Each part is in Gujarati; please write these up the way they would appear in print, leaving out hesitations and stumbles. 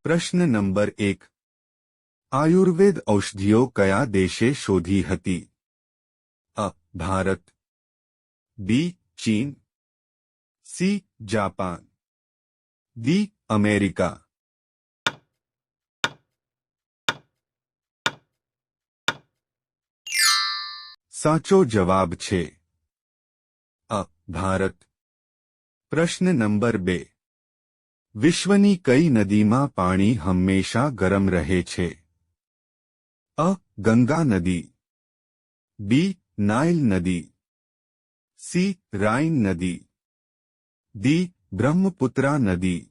પ્રશ્ન નંબર 1. આયુર્વેદ ઔષધિઓ કયા દેશે શોધી હતી? અ. ભારત. બી. ચીન. સી. જાપાન. ડી. અમેરિકા. સાચો જવાબ છે અ. ભારત. પ્રશ્ન નંબર 2. વિશ્વની કઈ નદીમાં પાણી હંમેશા ગરમ રહે છે? અ. ગંગા નદી. બી. નાઇલ નદી. સી. રાઇન નદી. ડી. બ્રહ્મપુત્રા નદી.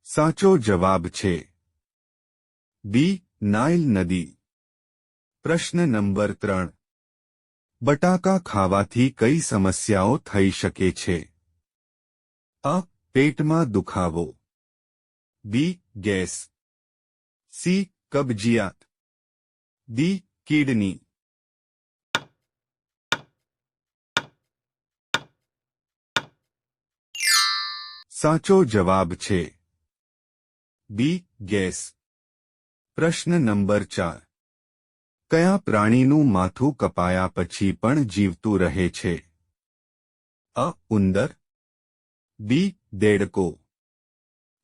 સાચો જવાબ છે બી. નાઇલ નદી. પ્રશ્ન નંબર 3. બટાકા ખાવાથી કઈ સમસ્યાઓ થઈ શકે છે? અ. પેટમાં દુખાવો. બી. ગેસ. સી. કબજિયાત. ડી. કિડની. સાચો જવાબ છે બી. ગેસ. પ્રશ્ન નંબર 4. કયા પ્રાણીનું માથું કપાયા પછી પણ જીવતું રહે છે? અ. ઉંદર. બી. દેડકો.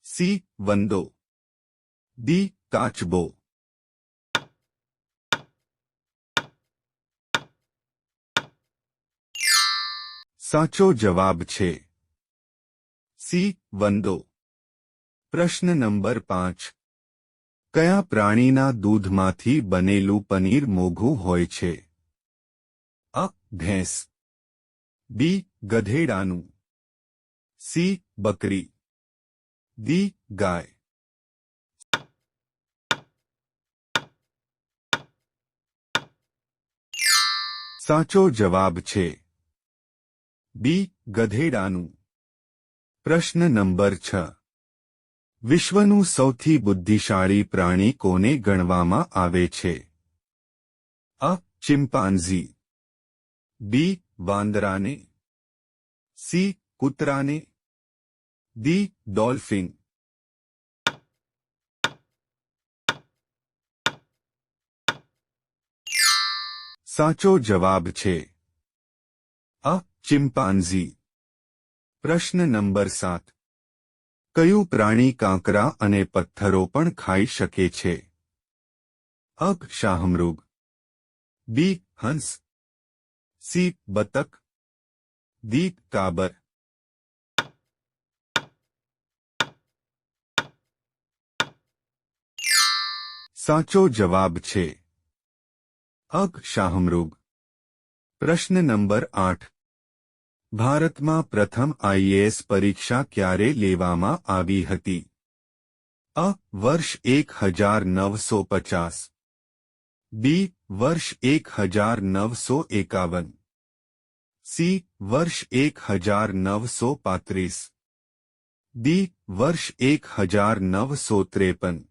સી. વંદો. ડી. કાચબો. સાચો જવાબ છે સી. વંદો. પ્રશ્ન નંબર 5. કયા પ્રાણીના દૂધમાંથી બનેલું પનીર મોંઘું હોય છે? અ. ભેંસ. બી. ગધેડાનું. સી. બકરી. ડી. ગાય. સાચો જવાબ છે બી. ગધેડાનું. પ્રશ્ન નંબર 6. વિશ્વનું સૌથી બુદ્ધિશાળી પ્રાણી કોને ગણવામાં આવે છે? અ. ચિમ્પાન્ઝી. બી. વાંદરાને. સી. કૂતરાને. ડી. ડોલ્ફિન. સાચો જવાબ છે અ. ચિમ્પાન્ઝી. પ્રશ્ન નંબર 7. કયું પ્રાણી કાંકરા અને પથ્થરો પણ ખાઈ શકે છે? અ. શાહમૃગ. બી. હંસ. સી. બતક. ડી. કાબર. સાચો જવાબ છે અ. શાહમૃગ. પ્રશ્ન નંબર 8. ભારતમાં પ્રથમ આઈએએસ પરીક્ષા ક્યારે લેવામાં આવી હતી? અ. વર્ષ 1950. બી. વર્ષ 1951. સી. વર્ષ 1935. ડી. વર્ષ 1953.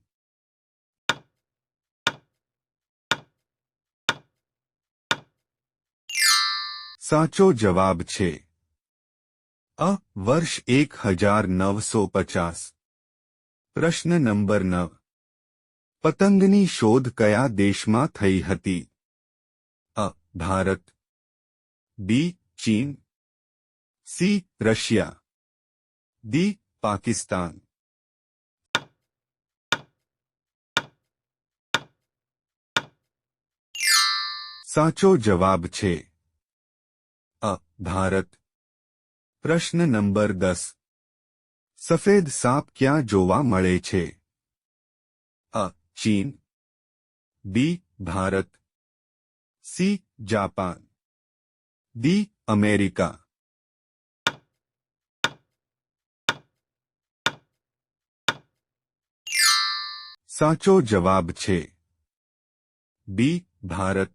સાચો જવાબ છે અ. વર્ષ 1950. પ્રશ્ન નંબર 9. પતંગની શોધ કયા દેશમાં થઈ હતી? અ. ભારત. બી. ચીન. સી. રશિયા. ડી. પાકિસ્તાન. સાચો જવાબ છે અ. ભારત. પ્રશ્ન નંબર 10. સફેદ સાપ ક્યાં જોવા મળે છે? અ. ચીન. B. Bharat. C. Japan. D. America. સાચો જવાબ છે બી. ભારત.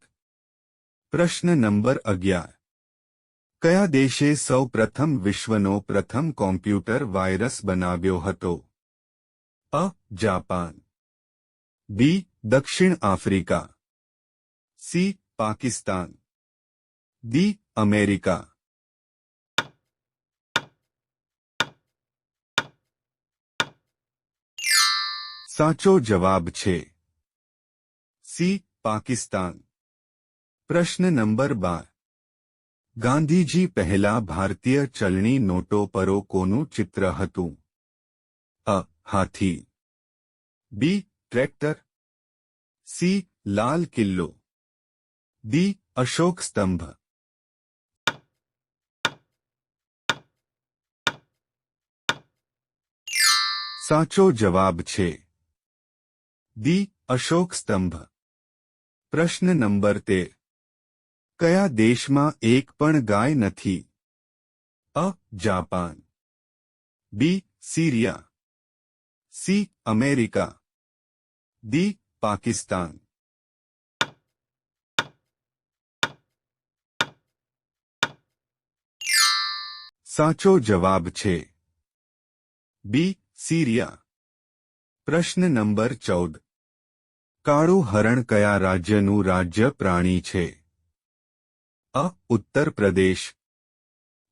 પ્રશ્ન નંબર 11. કયા દેશે સૌ પ્રથમ વિશ્વનો પ્રથમ કોમ્પ્યુટર વાયરસ બનાવ્યો હતો? અ. જાપાન. બી. દક્ષિણ Africa. C. Pakistan. D. America. સાચો જવાબ છે સી પાકિસ્તાન. પ્રશ્ન નંબર 12. ગાંધીજી પહેલા ભારતીય ચલણી નોટો પર કોનું ચિત્ર હતું? અ. હાથી. બી. Tractor. C. Lal Qila. D. Ashok સ્તંભ. સાચો જવાબ છે ડી. અશોક સ્તંભ. પ્રશ્ન નંબર 13. કયા દેશમાં એક પણ ગાય નથી? અ. Japan. B. Syria. C. America. D. Pakistan. સાચો જવાબ છે બી. સિરિયા. પ્રશ્ન નંબર 14. કાળું હરણ કયા રાજ્યનું રાજ્ય પ્રાણી છે? અ. ઉત્તર પ્રદેશ.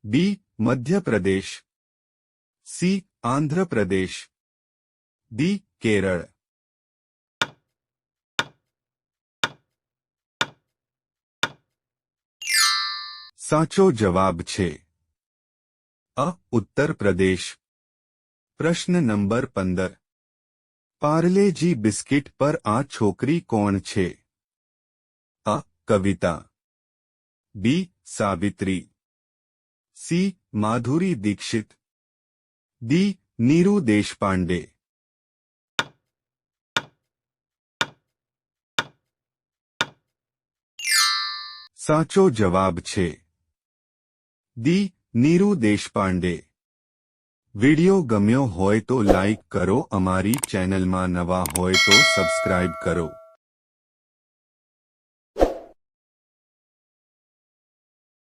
બી. મધ્ય પ્રદેશ. સી. આંધ્ર પ્રદેશ. ડી. કેરળ. સાચો જવાબ છે અ. ઉત્તર પ્રદેશ. પ્રશ્ન નંબર 15. પાર્લેજી બિસ્કિટ પર આ છોકરી કોણ છે? અ. કવિતા. બી. સાવિત્રી. સી. માધુરી દીક્ષિત. ડી. નીરુ દેશપાંડે. સાચો જવાબ છે ડી. નીરુ દેશપાંડે. વિડિયો ગમ્યો હોય તો લાઈક કરો, અમારી ચેનલમાં નવા હોય તો સબસ્ક્રાઇબ કરો.